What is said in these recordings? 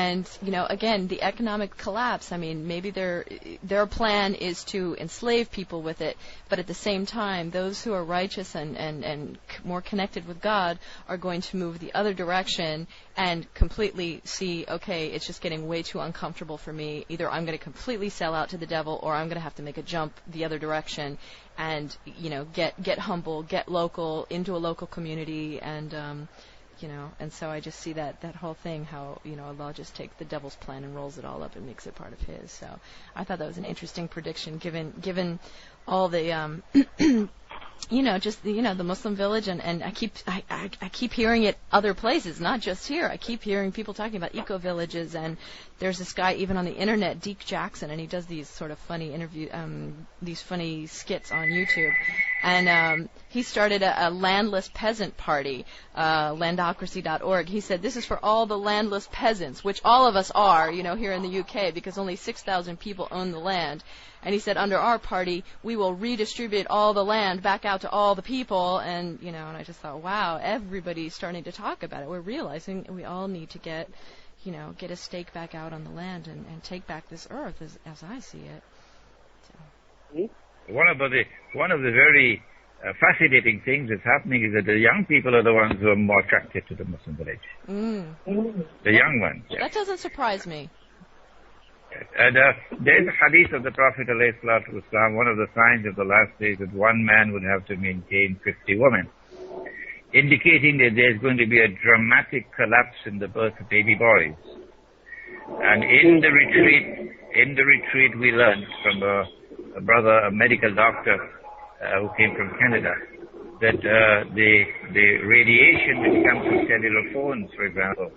And, again, the economic collapse, I mean, maybe their plan is to enslave people with it, but at the same time, those who are righteous and more connected with God are going to move the other direction and completely see, okay, it's just getting way too uncomfortable for me. Either I'm going to completely sell out to the devil, or I'm going to have to make a jump the other direction and, get humble, get local, into a local community, and and so I just see that whole thing, how, Allah just takes the devil's plan and rolls it all up and makes it part of His. So I thought that was an interesting prediction, given all the, the Muslim Village, and I keep hearing it other places, not just here. I keep hearing people talking about eco-villages, and there's this guy even on the internet, Deke Jackson, and he does these sort of funny these funny skits on YouTube. And he started a landless peasant party, landocracy.org. He said, this is for all the landless peasants, which all of us are, here in the UK, because only 6,000 people own the land. And he said, under our party, we will redistribute all the land back out to all the people. And, and I just thought, wow, everybody's starting to talk about it. We're realizing we all need to get a stake back out on the land and take back this earth as I see it. So. One of the very fascinating things that's happening is that the young people are the ones who are more attracted to the Muslim Village. The young ones. Yeah. That doesn't surprise me. And there's a hadith of the Prophet ﷺ, one of the signs of the last days, that one man would have to maintain 50 women, indicating that there's going to be a dramatic collapse in the birth of baby boys. And in the retreat we learned from a brother, a medical doctor who came from Canada, that the radiation which comes from cellular phones, for example,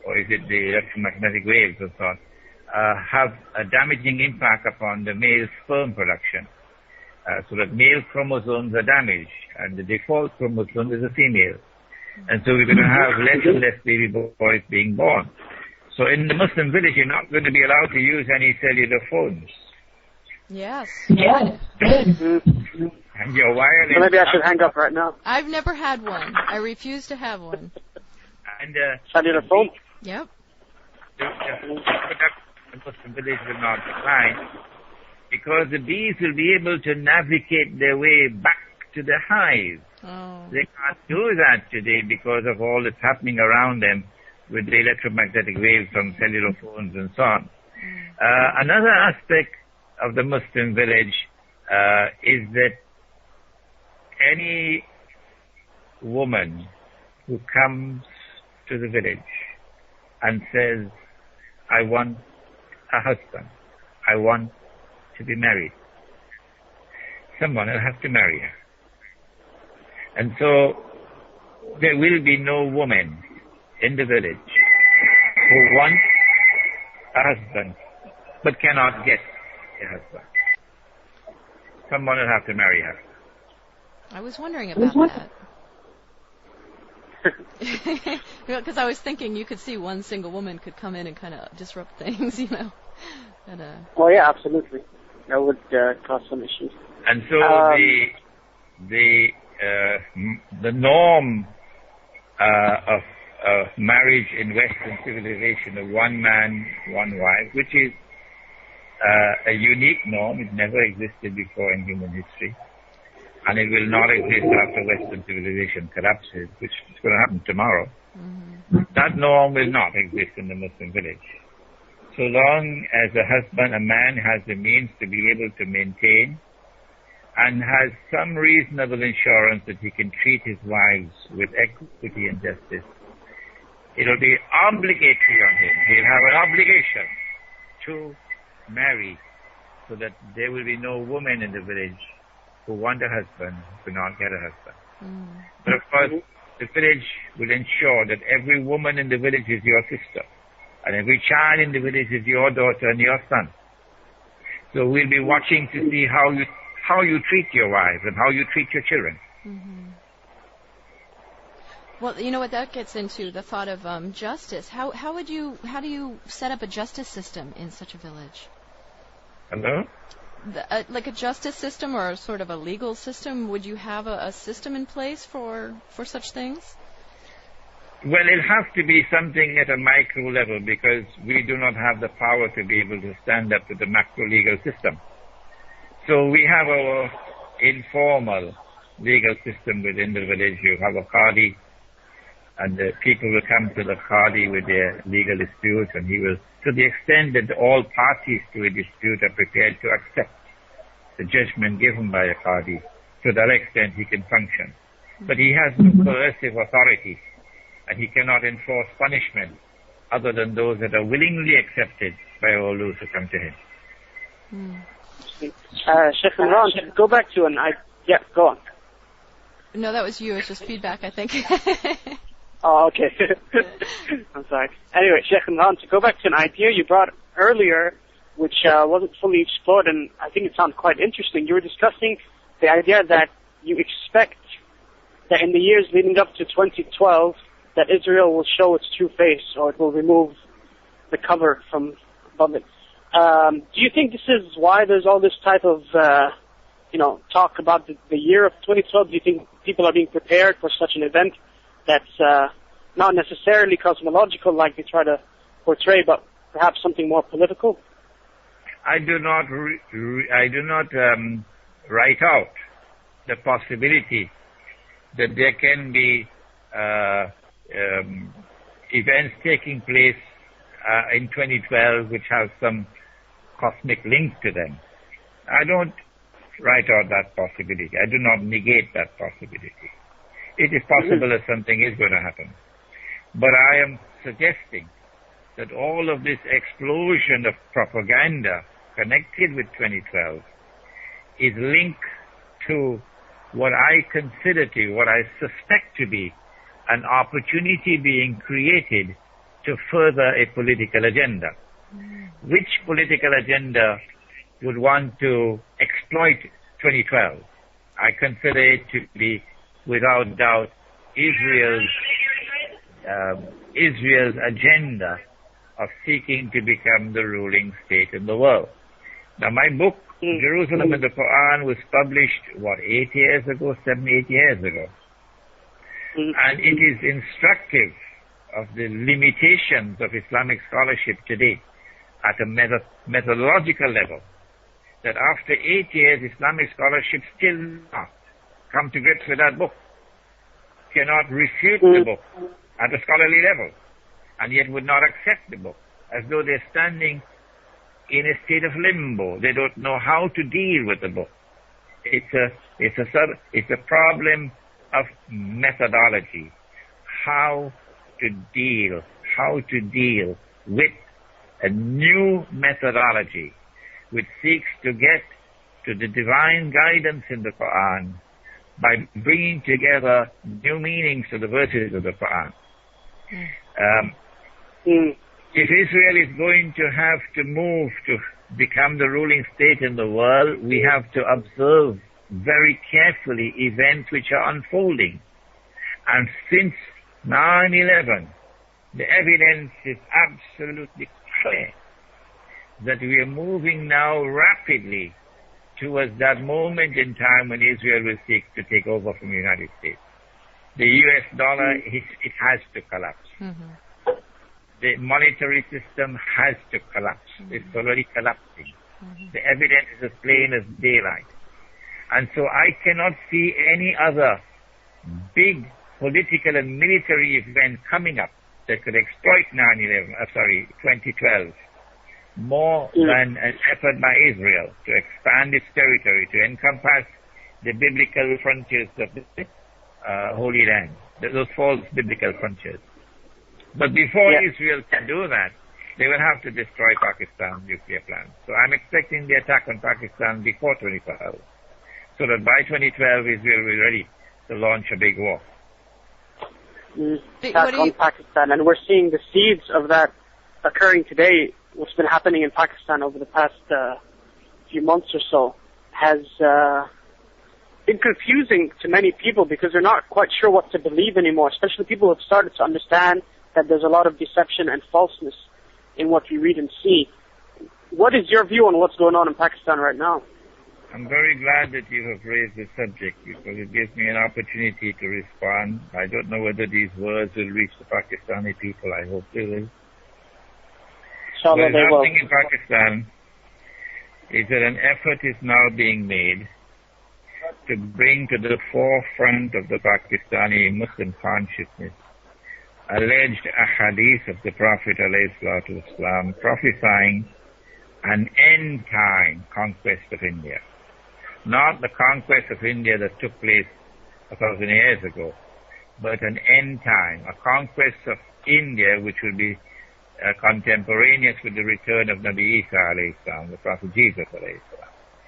or is it the electromagnetic waves or so on, have a damaging impact upon the male sperm production, so that male chromosomes are damaged, and the default chromosome is a female. And so we're going to have less and less baby boys being born. So in the Muslim village, you're not going to be allowed to use any cellular phones. Yes. Yeah. And your wireless... So maybe I should hang up right now. I've never had one. I refuse to have one. And cellular phone? Yep. The Muslim village will not decline, because the bees will be able to navigate their way back to the hive. Oh. They can't do that today because of all that's happening around them with the electromagnetic waves from cellular phones and so on. Another aspect of the Muslim village is that any woman who comes to the village and says, I want a husband, I want to be married, someone will have to marry her. And so there will be no woman in the village who wants a husband but cannot get a husband. Someone will have to marry her. I was wondering about that. Because I was thinking you could see one single woman could come in and kind of disrupt things, But, well, yeah, absolutely. That would cause some issues. And so the norm of marriage in Western civilization of one man, one wife, which is a unique norm. It never existed before in human history. And it will not exist after Western civilization collapses, which is going to happen tomorrow. Mm-hmm. That norm will not exist in the Muslim village. So long as a man has the means to be able to maintain and has some reasonable insurance that he can treat his wives with equity and justice, it will be obligatory on him. He'll have an obligation to marry, so that there will be no woman in the village who want a husband, who cannot get a husband. Mm. But of course, the village will ensure that every woman in the village is your sister, and every child in the village is your daughter and your son. So we'll be watching to see how you treat your wives and how you treat your children. Mm-hmm. Well, you know what that gets into, the thought of justice. How do you set up a justice system in such a village? Hello? Like a justice system or sort of a legal system? Would you have a system in place for such things? Well, it'll have to be something at a micro level because we do not have the power to be able to stand up to the macro legal system. So we have our informal legal system within the village. You have a Qadi, and the people will come to the Qadi with their legal disputes, and he will, to the extent that all parties to a dispute are prepared to accept the judgment given by a Qadi, to that extent he can function. But he has no coercive authority, and he cannot enforce punishment other than those that are willingly accepted by all those who come to him. Sheikh Imran, go back to yeah, go on. No, that was you. It's just feedback, I think. Oh, okay. I'm sorry. Anyway, Sheikh Imran, to go back to an idea you brought earlier, which wasn't fully explored, and I think it sounded quite interesting. You were discussing the idea that you expect that in the years leading up to 2012, that Israel will show its true face, or it will remove the cover from above it. Do you think this is why there's all this type of, talk about the year of 2012? Do you think people are being prepared for such an event that's not necessarily cosmological like they try to portray, but perhaps something more political? I do not write out the possibility that there can be events taking place in 2012 which have some cosmic link to them. I don't write out that possibility. I do not negate that possibility. It is possible that something is going to happen. But I am suggesting that all of this explosion of propaganda connected with 2012 is linked to what I consider to be, what I suspect to be, an opportunity being created to further a political agenda. Which political agenda would want to exploit 2012? I consider it to be, without doubt, Israel's agenda of seeking to become the ruling state in the world. Now, my book, Jerusalem and the Quran, was published, 8 years ago, 7, 8 years ago. And it is instructive of the limitations of Islamic scholarship today at a methodological level, that after 8 years, Islamic scholarship still not come to grips with that book, cannot refute the book at a scholarly level, and yet would not accept the book, as though they're standing in a state of limbo. They don't know how to deal with the book. It's a problem of methodology, how to deal with a new methodology which seeks to get to the divine guidance in the Quran by bringing together new meanings to the verses of the Quran. If Israel is going to have to move to become the ruling state in the world, we have to observe very carefully events which are unfolding. And since 9/11, the evidence is absolutely clear that we are moving now rapidly towards that moment in time when Israel will seek to take over from the United States. The US dollar, it has to collapse. The monetary system has to collapse. It's already collapsing. The evidence is as plain as daylight. And so I cannot see any other big political and military event coming up that could exploit 2012 more than an effort by Israel to expand its territory, to encompass the biblical frontiers of the Holy Land, those false biblical frontiers. But before Israel can do that, they will have to destroy Pakistan's nuclear plans. So I'm expecting the attack on Pakistan before 2012, so that by 2012 Israel will be ready to launch a big war. Attack on Pakistan, and we're seeing the seeds of that occurring today. What's been happening in Pakistan over the past few months or so has been confusing to many people because they're not quite sure what to believe anymore, especially people who have started to understand that there's a lot of deception and falseness in what we read and see. What is your view on what's going on in Pakistan right now? I'm very glad that you have raised this subject because it gives me an opportunity to respond. I don't know whether these words will reach the Pakistani people. I hope they will. What is happening in Pakistan is that an effort is now being made to bring to the forefront of the Pakistani Muslim consciousness alleged ahadith of the Prophet ﷺ prophesying an end-time conquest of India. Not the conquest of India that took place 1,000 years ago, but an end-time, a conquest of India which will be contemporaneous with the return of Nabi Isa alayhi salam, the Prophet Jesus alayhi salam.